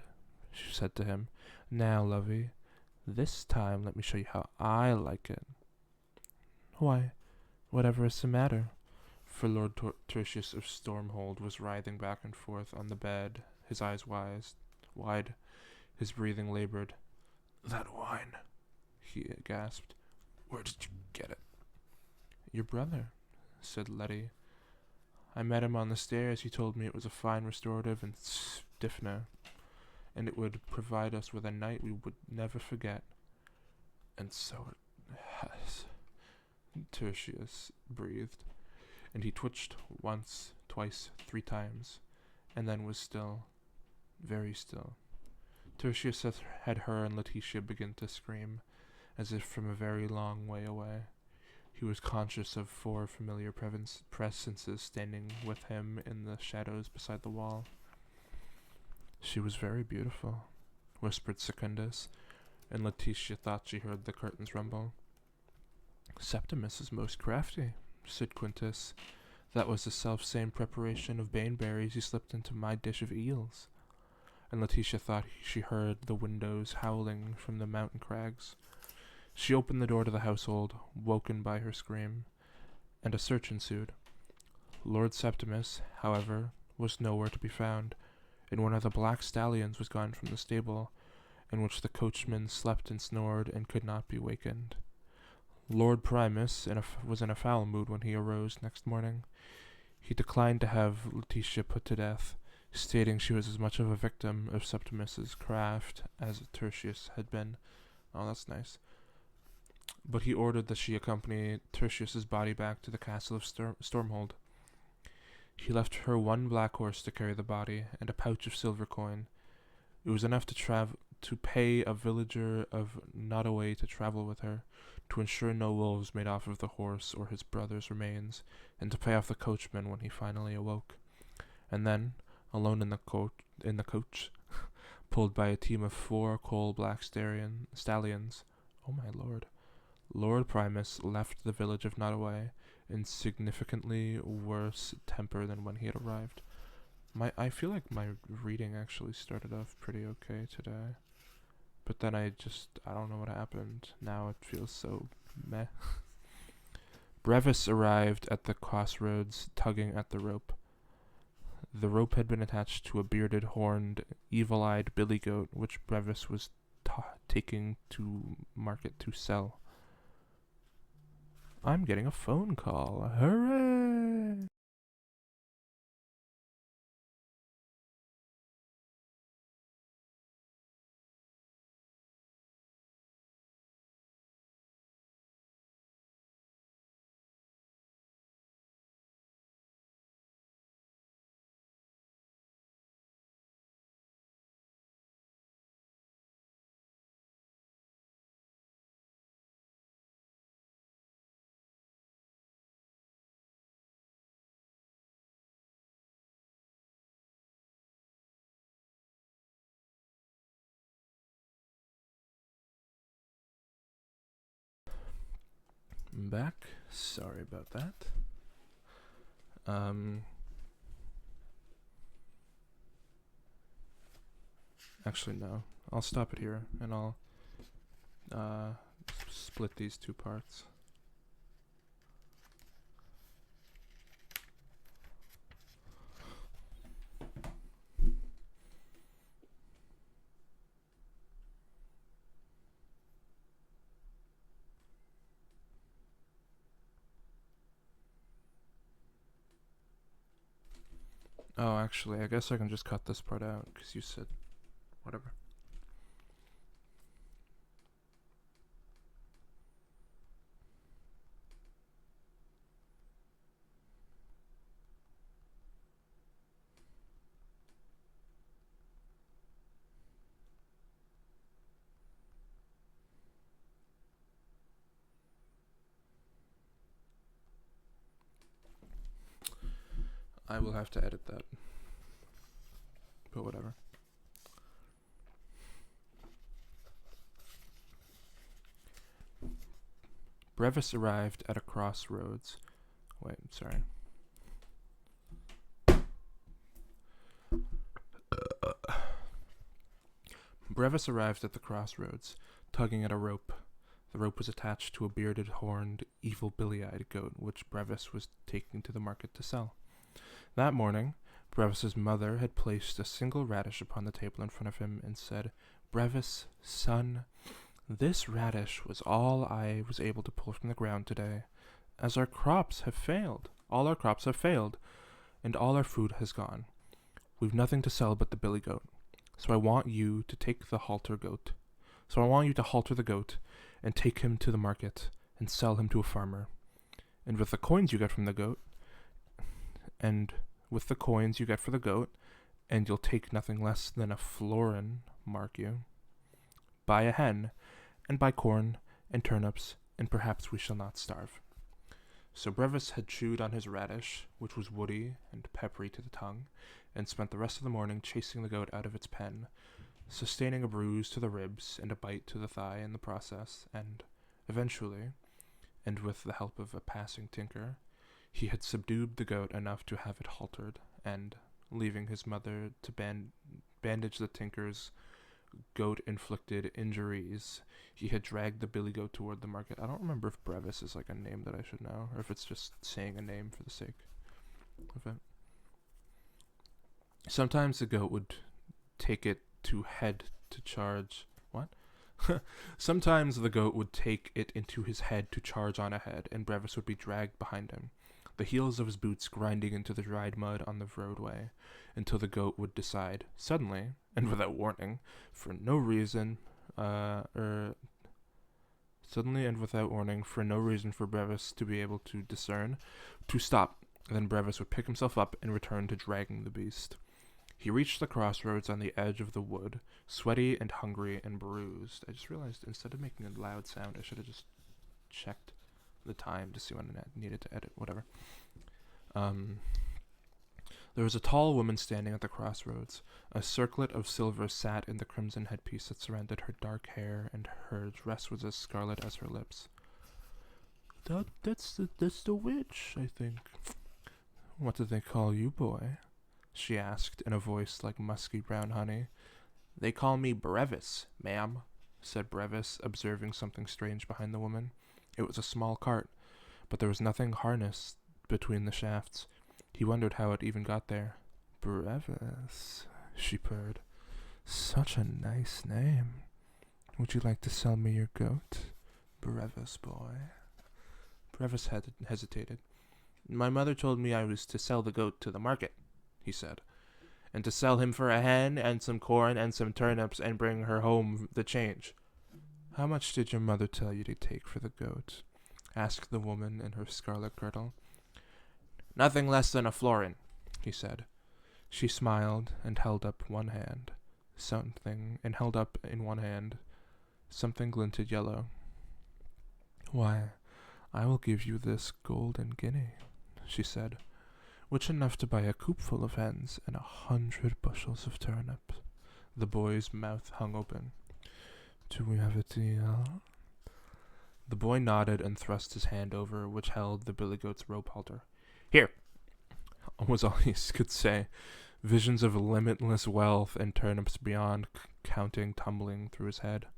she said to him. Now, lovey, this time let me show you how I like it. Why, whatever is the matter? For Lord Tertius of Stormhold was writhing back and forth on the bed, his eyes wide, his breathing labored. That wine, he gasped. Where did you get it? Your brother, said Letty. I met him on the stairs. He told me it was a fine restorative and stiffener, and it would provide us with a night we would never forget. And so it has, Tertius breathed, and he twitched once, twice, 3 times, and then was still, very still. Tertius had her and Letitia begin to scream, as if from a very long way away. He was conscious of 4 familiar presences standing with him in the shadows beside the wall. She was very beautiful, whispered Secundus, and Letitia thought she heard the curtains rumble. Septimus is most crafty, said Quintus. That was the self-same preparation of baneberries he slipped into my dish of eels. And Letitia thought she heard the windows howling from the mountain crags. She opened the door to the household, woken by her scream, and a search ensued. Lord Septimus, however, was nowhere to be found, and one of the black stallions was gone from the stable, in which the coachman slept and snored and could not be wakened. Lord Primus was in a foul mood when he arose next morning. He declined to have Letitia put to death, stating she was as much of a victim of Septimus's craft as Tertius had been. Oh, that's nice. But he ordered that she accompany Tertius's body back to the castle of Stormhold. He left her 1 black horse to carry the body, and a pouch of silver coin. It was enough to pay a villager of Notaway to travel with her, to ensure no wolves made off of the horse or his brother's remains, and to pay off the coachman when he finally awoke. And then, alone in the coach, pulled by a team of 4 coal-black stallions, oh my lord, Lord Primus left the village of Notaway in significantly worse temper than when he had arrived. I feel like my reading actually started off pretty okay today. But then I don't know what happened. Now it feels so meh. Brevis arrived at the crossroads, tugging at the rope. The rope had been attached to a bearded, horned, evil-eyed billy goat, which Brevis was taking to market to sell. I'm getting a phone call. Hooray! I'm back. Sorry about that. Actually, no. I'll stop it here, and I'll split these 2 parts. Oh, actually, I guess I can just cut this part out, because you said whatever. I will have to edit that. But whatever. Brevis arrived at a crossroads. Wait, sorry. Brevis arrived at the crossroads, tugging at a rope. The rope was attached to a bearded, horned, evil, billy-eyed goat, which Brevis was taking to the market to sell. That morning, Brevis's mother had placed a single radish upon the table in front of him and said, "Brevis, son, this radish was all I was able to pull from the ground today, as our crops have failed. All our crops have failed, and all our food has gone. We've nothing to sell but the billy goat. So I want you to take the halter goat. So I want you to halter the goat and take him to the market and sell him to a farmer. And with the coins you get from the goat, and you'll take nothing less than a florin, mark you. Buy a hen, and buy corn and turnips, and perhaps we shall not starve." So Brevis had chewed on his radish, which was woody and peppery to the tongue, and spent the rest of the morning chasing the goat out of its pen, sustaining a bruise to the ribs and a bite to the thigh in the process, and eventually, and with the help of a passing tinker, he had subdued the goat enough to have it haltered, and, leaving his mother to bandage the tinker's goat-inflicted injuries, he had dragged the billy goat toward the market. I don't remember if Brevis is like a name that I should know, or if it's just saying a name for the sake of it. Sometimes the goat would take it to head to charge. What? Sometimes the goat would take it into his head to charge on ahead, and Brevis would be dragged behind him, the heels of his boots grinding into the dried mud on the roadway, until the goat would decide, suddenly, and without warning, for no reason for Brevis to be able to discern, to stop. Then Brevis would pick himself up and return to dragging the beast. He reached the crossroads on the edge of the wood, sweaty and hungry and bruised. I just realized instead of making a loud sound, I should have just checked the time to see when I needed to edit, whatever. There was a tall woman standing at the crossroads. A circlet of silver sat in the crimson headpiece that surrounded her dark hair, and her dress was as scarlet as her lips. That's the witch, I think. "What do they call you, boy?" she asked in a voice like musky brown honey. "They call me Brevis, ma'am," said Brevis, observing something strange behind the woman. It was a small cart, but there was nothing harnessed between the shafts. He wondered how it even got there. "Brevis," she purred. "Such a nice name. Would you like to sell me your goat, Brevis boy?" Brevis hesitated. "My mother told me I was to sell the goat to the market," he said, "and to sell him for a hen and some corn and some turnips and bring her home the change." "How much did your mother tell you to take for the goat?" asked the woman in her scarlet kirtle. "Nothing less than a florin," he said. She smiled and held up in one hand something glinted yellow. "Why, I will give you this golden guinea," she said, "which enough to buy a coopful of hens and 100 bushels of turnips." The boy's mouth hung open. "Do we have a deal?" The boy nodded and thrust his hand over, which held the billy goat's rope halter. "Here," was all he could say. Visions of limitless wealth and turnips beyond counting tumbling through his head.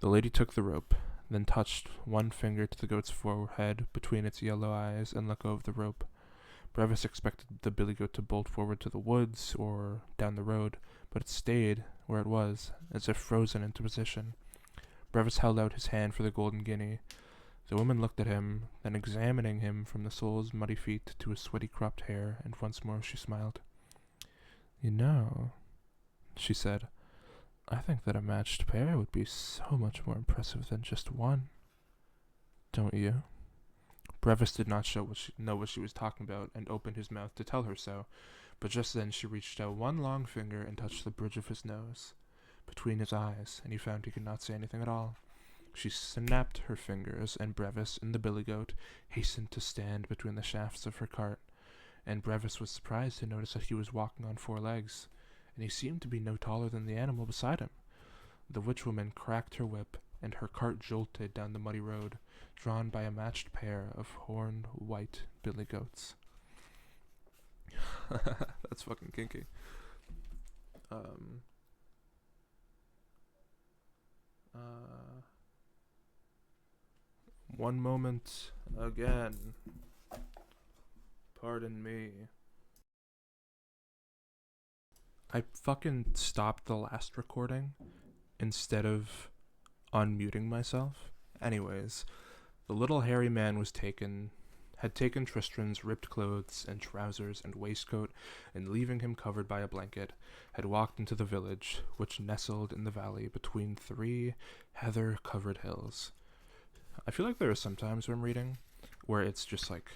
The lady took the rope, then touched one finger to the goat's forehead between its yellow eyes and let go of the rope. Brevis expected the billy goat to bolt forward to the woods or down the road, but it stayed where it was, as if frozen into position. Brevis held out his hand for the golden guinea. The woman looked at him, then examining him from the sole's muddy feet to his sweaty cropped hair, and once more she smiled. "You know," she said, "I think that a matched pair would be so much more impressive than just one. Don't you?" Brevis did not know what she was talking about, and opened his mouth to tell her so, but just then she reached out one long finger and touched the bridge of his nose, between his eyes, and he found he could not say anything at all. She snapped her fingers, and Brevis and the billy goat hastened to stand between the shafts of her cart, and Brevis was surprised to notice that he was walking on 4 legs, and he seemed to be no taller than the animal beside him. The witchwoman cracked her whip, and her cart jolted down the muddy road, drawn by a matched pair of horned white billy goats. That's fucking kinky. One moment again. Pardon me. I fucking stopped the last recording instead of unmuting myself. Anyways, the little hairy man had taken Tristran's ripped clothes and trousers and waistcoat, and leaving him covered by a blanket, had walked into the village, which nestled in the valley between 3 heather-covered hills. I feel like there are some times when I'm reading where it's just like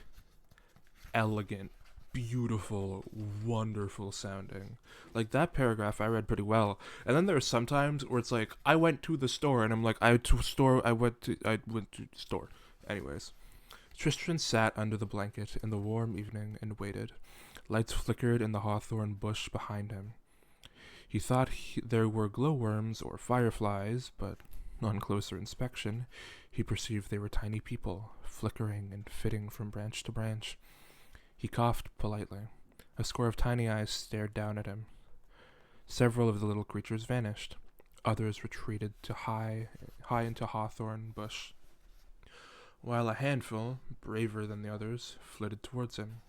elegant, beautiful, wonderful sounding. Like that paragraph I read pretty well. And then there are some times where it's like, I went to the store, and I'm like, I went to store. Anyways. Tristran sat under the blanket in the warm evening and waited. Lights flickered in the hawthorn bush behind him. He thought there were glowworms or fireflies, but on closer inspection, he perceived they were tiny people, flickering and flitting from branch to branch. He coughed politely. A score of tiny eyes stared down at him. Several of the little creatures vanished. Others retreated to high into hawthorn bush, while a handful, braver than the others, flitted towards him.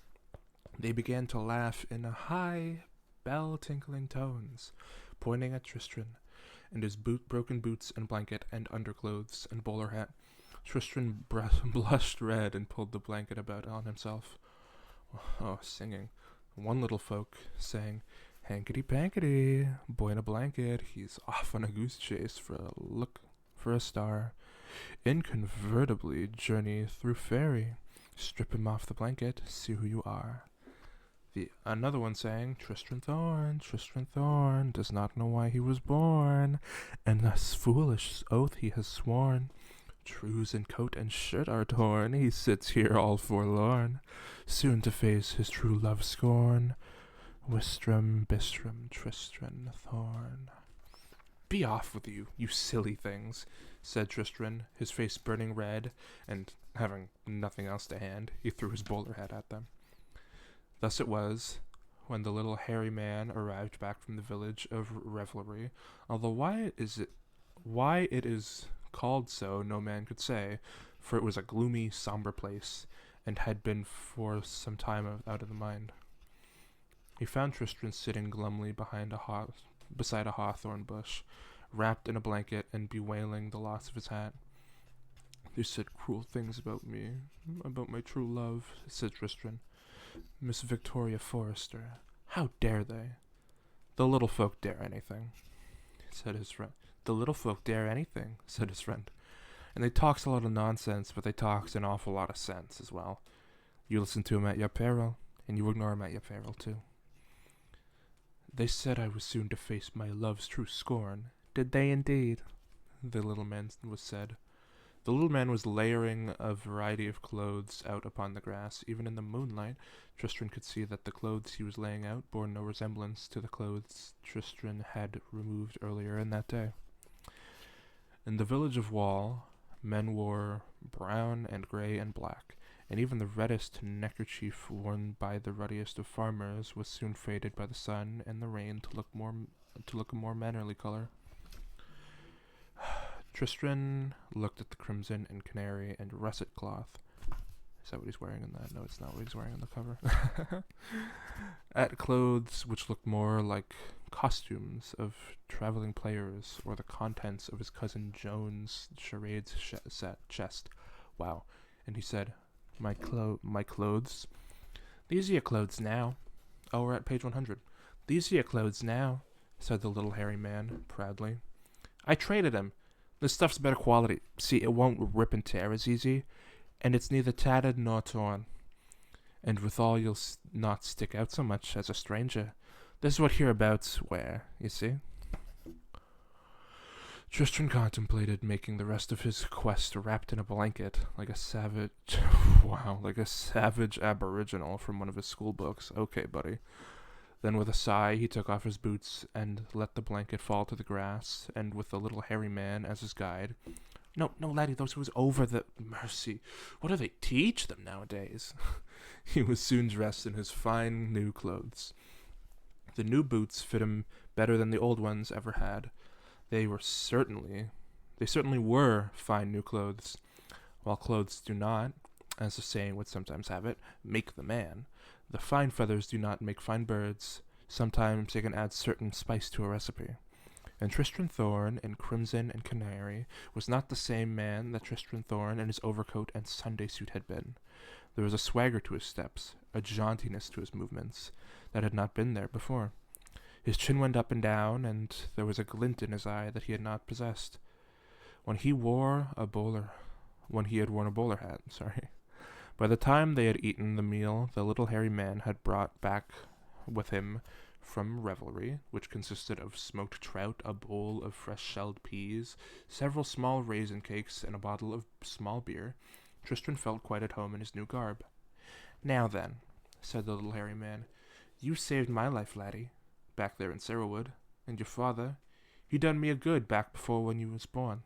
They began to laugh in high, bell-tinkling tones, pointing at Tristran and his broken boots and blanket and underclothes and bowler hat. Tristran blushed red and pulled the blanket about on himself. Oh, singing. One little folk sang, "Hankety-pankety, boy in a blanket, he's off on a goose chase for a look for a star. Inconvertibly journey through fairy. Strip him off the blanket, see who you are." Another one sang, Tristran Thorn, does not know why he was born, and a foolish oath he has sworn. Trews in coat and shirt are torn, he sits here all forlorn, soon to face his true love's scorn. Wistram, Bistram, Tristran Thorn. "Be off with you, you silly things," said Tristran, his face burning red, and having nothing else to hand, he threw his bowler hat at them. Thus it was, when the little hairy man arrived back from the village of revelry, although why it is called so no man could say, for it was a gloomy, somber place, and had been for some time out of the mind. He found Tristran sitting glumly beside a hawthorn bush, wrapped in a blanket and bewailing the loss of his hat. "They said cruel things about me, about my true love," said Tristran. "Miss Victoria Forrester. How dare they?" "The little folk dare anything," said his friend. "The little folk dare anything," said his friend. "And they talks a lot of nonsense, but they talks an awful lot of sense as well. You listen to 'em at your peril, and you ignore 'em at your peril too." "They said I was soon to face my love's true scorn. Did they indeed?" The little man said. The little man was layering a variety of clothes out upon the grass. Even in the moonlight, Tristran could see that the clothes he was laying out bore no resemblance to the clothes Tristran had removed earlier in that day. In the village of Wall, men wore brown and grey and black, and even the reddest neckerchief worn by the ruddiest of farmers was soon faded by the sun and the rain to look a more mannerly color. Tristran looked at the crimson and canary and russet cloth. Is that what he's wearing in that? No, it's not what he's wearing on the cover. At clothes which looked more like costumes of traveling players or the contents of his cousin Joan's charades chest. Wow. And he said, My clothes. These are your clothes now. Oh, we're at page 100. These are your clothes now, said the little hairy man, proudly. I traded them. This stuff's better quality. See, it won't rip and tear as easy, and it's neither tattered nor torn. And withal, you'll not stick out so much as a stranger. This is what hereabouts wear, you see. Tristram contemplated making the rest of his quest wrapped in a blanket, like a savage, wow, like a savage aboriginal from one of his school books. Okay, buddy. Then with a sigh, he took off his boots and let the blanket fall to the grass, and with the little hairy man as his guide. No, laddie, those was over the mercy. What do they teach them nowadays? He was soon dressed in his fine new clothes. The new boots fit him better than the old ones ever had. They certainly were fine new clothes. While clothes do not, as the saying would sometimes have it, make the man, the fine feathers do not make fine birds. Sometimes they can add certain spice to a recipe. And Tristram Thorn in crimson and canary was not the same man that Tristram Thorn in his overcoat and Sunday suit had been. There was a swagger to his steps, a jauntiness to his movements, that had not been there before. His chin went up and down, and there was a glint in his eye that he had not possessed. When he had worn a bowler hat. By the time they had eaten the meal, the little hairy man had brought back with him from revelry, which consisted of smoked trout, a bowl of fresh-shelled peas, several small raisin cakes, and a bottle of small beer. Tristram felt quite at home in his new garb. "Now then," said the little hairy man, "you saved my life, laddie, back there in Sarahwood, and your father, he done me a good back before when you was born.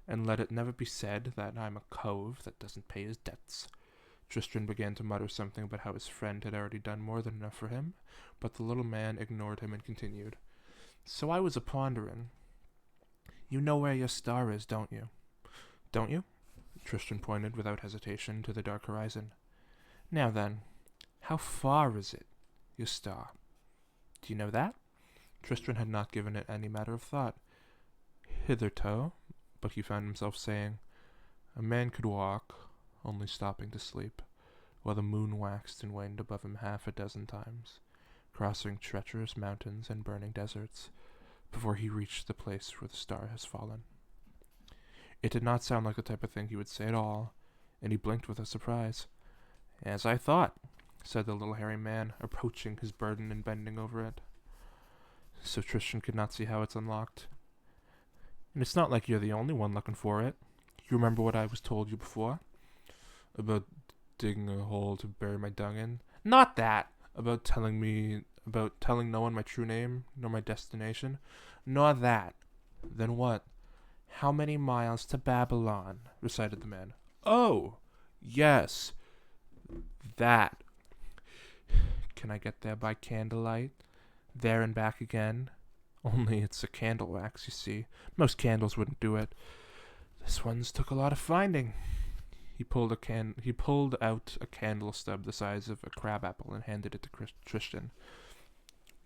And let it never be said that I'm a cove that doesn't pay his debts." Tristram began to mutter something about how his friend had already done more than enough for him, but the little man ignored him and continued. "So I was a-pondering. You know where your star is, don't you?" "Don't you?" Tristram pointed without hesitation to the dark horizon. "Now then, how far is it, your star? Do you know that?" Tristram had not given it any matter of thought hitherto, but he found himself saying, "A man could walk, only stopping to sleep, while the moon waxed and waned above him half a dozen times, crossing treacherous mountains and burning deserts, before he reached the place where the star has fallen." It did not sound like the type of thing he would say at all, and he blinked with a surprise. "As I thought," said the little hairy man, approaching his burden and bending over it. So Tristram could not see how it's unlocked. "And it's not like you're the only one looking for it. You remember what I was told you before? About digging a hole to bury my dung in?" "Not that!" About telling no one my true name, nor my destination?" "Nor that." "Then what?" "How many miles to Babylon?" recited the man. "Oh, yes, that. Can I get there by candlelight? There and back again? Only it's a candle wax, you see. Most candles wouldn't do it. This one's took a lot of finding." He pulled out a candle stub the size of a crab apple and handed it to Tristram.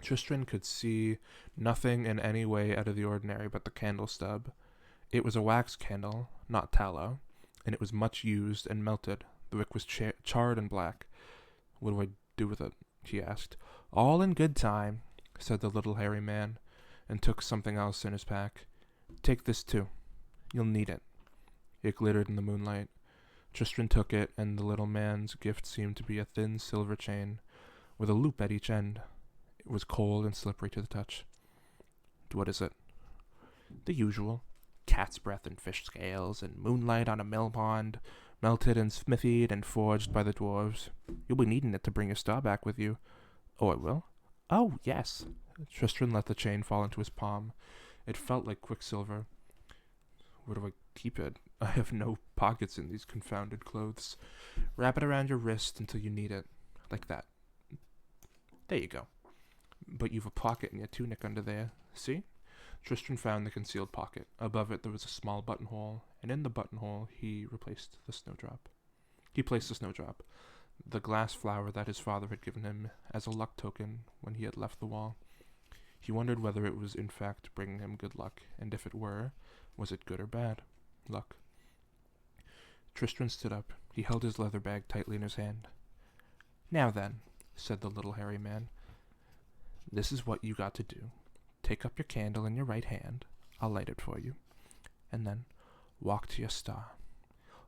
Tristram could see nothing in any way out of the ordinary but the candle stub. It was a wax candle, not tallow, and it was much used and melted. The wick was charred and black. "What do I do with it?" he asked. "All in good time," said the little hairy man, and took something else in his pack. "Take this too. You'll need it." It glittered in the moonlight. Tristram took it, and the little man's gift seemed to be a thin silver chain, with a loop at each end. It was cold and slippery to the touch. "What is it?" "The usual. Cat's breath and fish scales, and moonlight on a mill pond, melted and smithied and forged by the dwarves. You'll be needing it to bring your star back with you." "Oh, I will?" "Oh, yes." Tristram let the chain fall into his palm. It felt like quicksilver. "Where do I keep it? I have no pockets in these confounded clothes." "Wrap it around your wrist until you need it. Like that. There you go. But you've a pocket in your tunic under there. See?" Tristram found the concealed pocket. Above it there was a small buttonhole, and in the buttonhole he placed the snowdrop. The glass flower that his father had given him as a luck token when he had left the wall. He wondered whether it was in fact bringing him good luck, and if it were, was it good or bad luck? Tristram stood up. He held his leather bag tightly in his hand. "Now then," said the little hairy man, "this is what you got to do. Take up your candle in your right hand. I'll light it for you. And then walk to your star.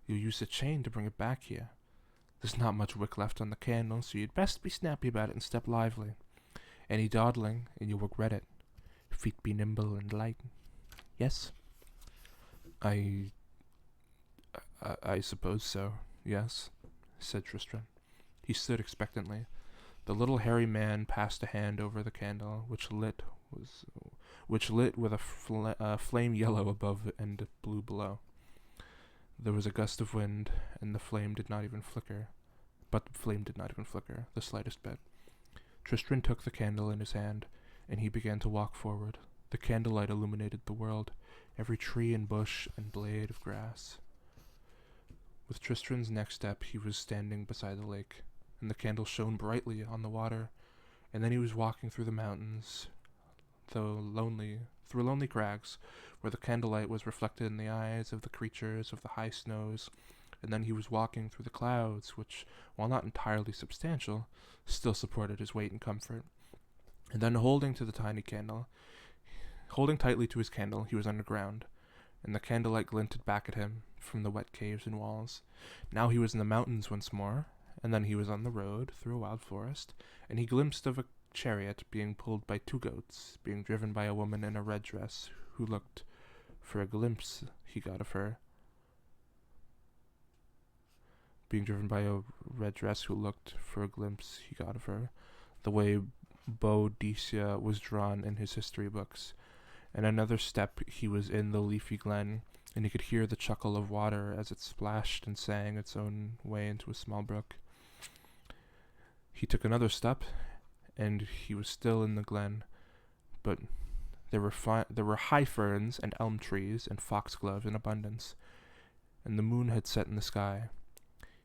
You'll use the chain to bring it back here. There's not much wick left on the candle, so you'd best be snappy about it and step lively. Any dawdling, and you'll regret it. Feet be nimble and light." Yes? I... I suppose so, yes, said Tristram. He stood expectantly. The little hairy man passed a hand over the candle, which lit with a flame yellow above and blue below. There was a gust of wind, and the flame did not even flicker. The slightest bit. Tristram took the candle in his hand, and he began to walk forward. The candlelight illuminated the world, every tree and bush and blade of grass. With Tristram's next step, he was standing beside the lake, and the candle shone brightly on the water, and then he was walking through the mountains, through lonely crags, where the candlelight was reflected in the eyes of the creatures of the high snows, and then he was walking through the clouds, which, while not entirely substantial, still supported his weight and comfort. And then holding tightly to his candle, he was underground, and the candlelight glinted back at him from the wet caves and walls. Now he was in the mountains once more, and then he was on the road through a wild forest, and he glimpsed of a chariot being pulled by 2 goats, being driven by a woman in a red dress who looked, for a glimpse he got of her, the way Boadicea was drawn in his history books. And another step he was in the leafy glen, and he could hear the chuckle of water as it splashed and sang its own way into a small brook. He took another step, and he was still in the glen, but there were high ferns and elm trees and foxglove in abundance, and the moon had set in the sky.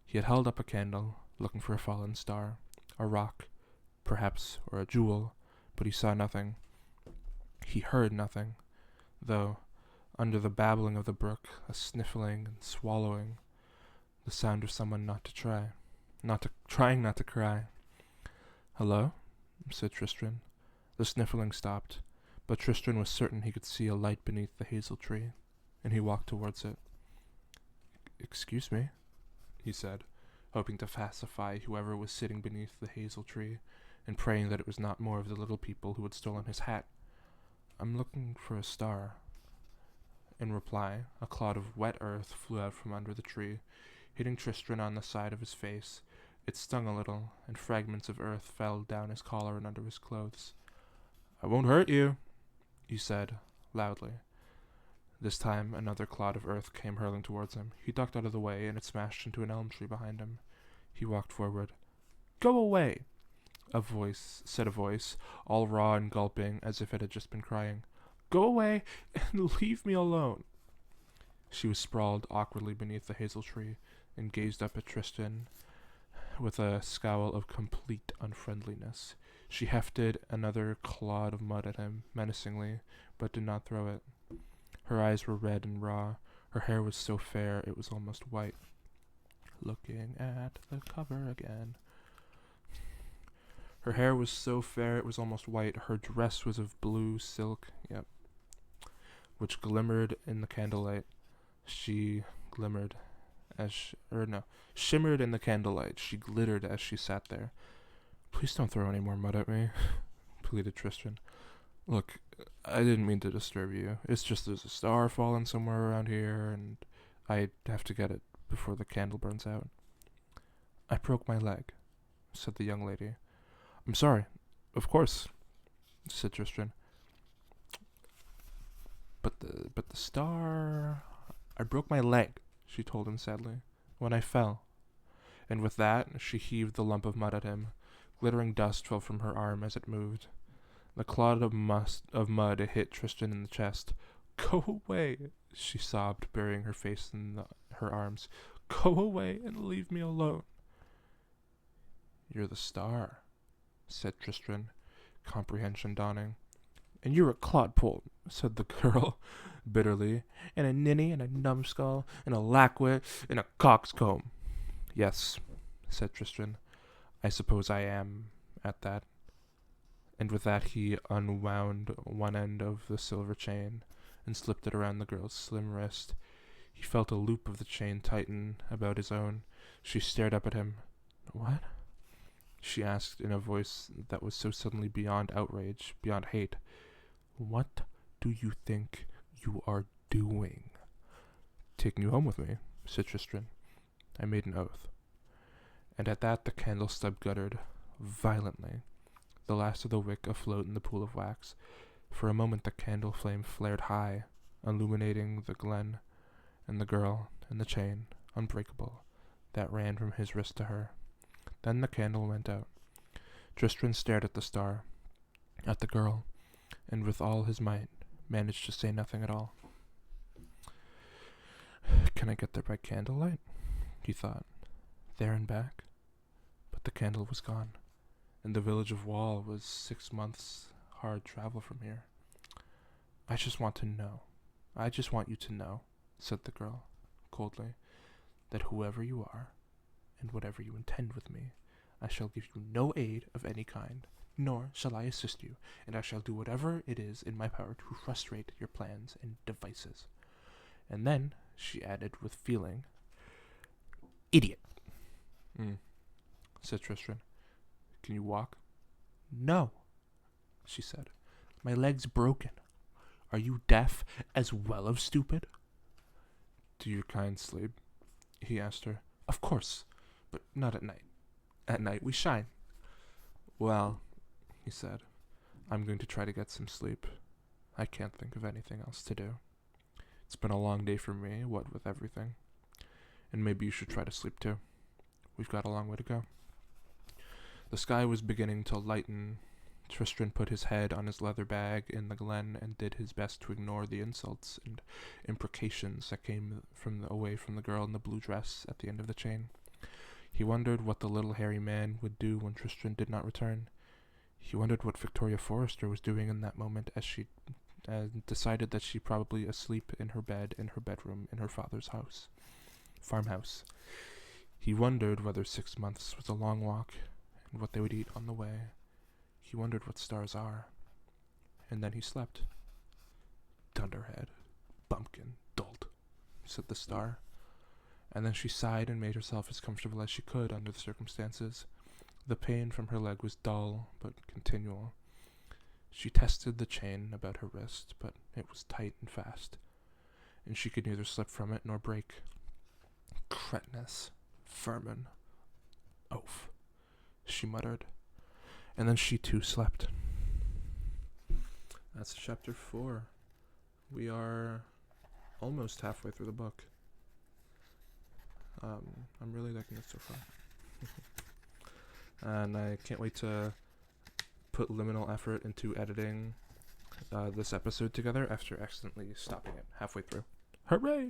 He had held up a candle, looking for a fallen star, a rock, perhaps, or a jewel, but he saw nothing. He heard nothing, though, under the babbling of the brook, a sniffling and swallowing, the sound of someone trying not to cry. "Hello?" said Tristram. The sniffling stopped, but Tristram was certain he could see a light beneath the hazel tree, and he walked towards it. "Excuse me," he said, hoping to pacify whoever was sitting beneath the hazel tree, and praying that it was not more of the little people who had stolen his hat. "I'm looking for a star." In reply, a clod of wet earth flew out from under the tree, hitting Tristram on the side of his face. It stung a little, and fragments of earth fell down his collar and under his clothes. "I won't hurt you," he said, loudly. This time another clod of earth came hurling towards him. He ducked out of the way, and it smashed into an elm tree behind him. He walked forward. "Go away!" a voice, all raw and gulping, as if it had just been crying. "Go away and leave me alone." She was sprawled awkwardly beneath the hazel tree, and gazed up at Tristram with a scowl of complete unfriendliness. She hefted another clod of mud at him, menacingly, but did not throw it. Her eyes were red and raw. Her hair was so fair it was almost white. Looking at the cover again. Her hair was so fair it was almost white. Her dress was of blue silk, which glimmered in the candlelight. Shimmered in the candlelight. She glittered as she sat there. "Please don't throw any more mud at me," pleaded Tristram. "Look, I didn't mean to disturb you. It's just there's a star falling somewhere around here, and I have to get it before the candle burns out." "I broke my leg," said the young lady. "I'm sorry. Of course," said Tristram. But the star... "I broke my leg," she told him sadly, "when I fell." And with that, she heaved the lump of mud at him. Glittering dust fell from her arm as it moved. The clod of mud hit Tristram in the chest. "Go away," she sobbed, burying her face in her arms. "Go away and leave me alone." "You're the star," said Tristram, comprehension dawning. "And you're a clodpole," said the girl, bitterly, "and a ninny, and a numbskull, and a lackwit, and a coxcomb." "Yes," said Tristram, "I suppose I am at that." And with that he unwound one end of the silver chain and slipped it around the girl's slim wrist. He felt a loop of the chain tighten about his own. She stared up at him. "What?" she asked in a voice that was so suddenly beyond outrage, beyond hate. "What do you think you are doing. Taking you home with me, said Tristram. I made an oath. And at that the candle stub guttered violently, the last of the wick afloat in the pool of wax. For a moment the candle flame flared high, illuminating the glen and the girl and the chain, unbreakable, that ran from his wrist to her. Then the candle went out. Tristram stared at the star, at the girl, and with all his might managed to say nothing at all. Can I get there by candlelight? He thought. There and back? But the candle was gone, and the village of Wall was 6 months' hard travel from here. I just want to know. I just want you to know, said the girl, coldly, that whoever you are, and whatever you intend with me, I shall give you no aid of any kind, nor shall I assist you, and I shall do whatever it is in my power to frustrate your plans and devices. And then, she added with feeling, idiot, said Tristram. Can you walk? No, she said. My leg's broken. Are you deaf as well as stupid? Do your kind sleep? He asked her. Of course, but not at night. At night we shine. Well, he said, I'm going to try to get some sleep. I can't think of anything else to do. It's been a long day for me, what with everything. And maybe you should try to sleep too. We've got a long way to go. The sky was beginning to lighten. Tristram put his head on his leather bag in the glen and did his best to ignore the insults and imprecations that came away from the girl in the blue dress at the end of the chain. He wondered what the little hairy man would do when Tristram did not return. He wondered what Victoria Forrester was doing in that moment, as she decided that she probably asleep in her bed in her bedroom in her father's farmhouse. He wondered whether 6 months was a long walk, and what they would eat on the way. He wondered what stars are. And then he slept. Dunderhead, bumpkin, dolt, said the star. And then she sighed and made herself as comfortable as she could under the circumstances. The pain from her leg was dull, but continual. She tested the chain about her wrist, but it was tight and fast, and she could neither slip from it nor break. Cretinous, vermin, oaf, she muttered, and then she too slept. That's chapter 4. We are almost halfway through the book. I'm really liking it so far. And I can't wait to put liminal effort into editing this episode together after accidentally stopping it halfway through. Hooray!